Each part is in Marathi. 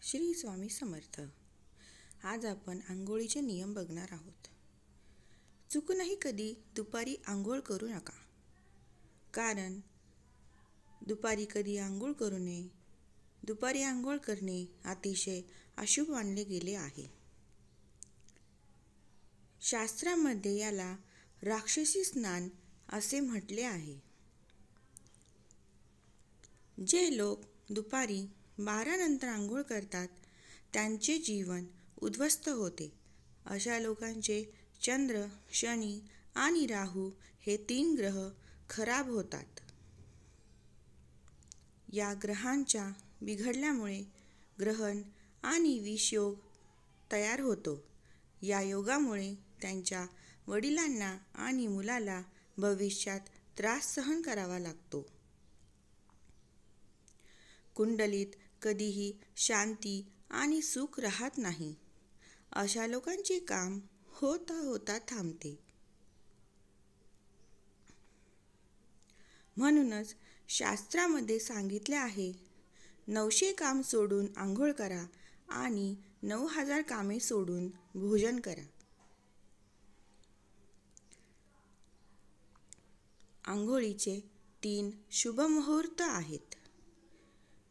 श्री स्वामी समर्थ. आज आपण आंघोळीचे नियम बघणार आहोत. चुकूनही कधी दुपारी आंघोळ करू नका, कारण दुपारी कधी आंघोळ करू नये. दुपारी आंघोळ करणे अतिशय अशुभ मानले गेले आहे. शास्त्रामध्ये याला राक्षसी स्नान असे म्हटले आहे. जे लोक दुपारी 12 नंतर आंघोळ करतात त्यांचे जीवन उद्ध्वस्त होते. अशा लोकांचे चंद्र, शनी आणि राहू हे 3 ग्रह खराब होतात. या ग्रहांच्या बिघडल्यामुळे ग्रहण आणि विषयोग तयार होतो. या योगामुळे त्यांच्या वडिलांना आणि मुलाला भविष्यात त्रास सहन करावा लागतो. कुंडलीत कधीही शांती आणि सुख राहत नाही. अशा लोकांचे काम होता होता थांबते. म्हणूनच शास्त्रामध्ये सांगितले आहे, 900 काम सोडून आंघोळ करा आणि 9000 कामे सोडून भोजन करा. आंघोळीचे 3 शुभ मुहूर्त आहेत.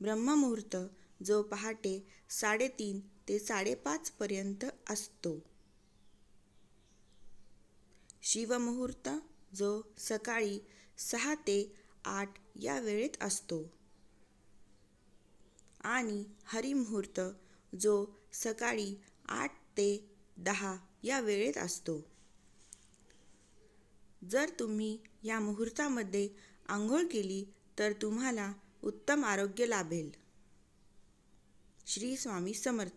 ब्रह्ममुहूर्त जो पहाटे 3:30 ते 5:30 पर्यंत असतो. शिवमुहूर्त जो सकाळी 6 ते 8 या वेळेत असतो. आणि हरिमुहूर्त जो सकाळी 8 ते 10 या वेळेत असतो. जर तुम्ही या मुहूर्तामध्ये आंघोळ केली तर तुम्हाला उत्तम आरोग्य लाभेल. श्री स्वामी समर्थ.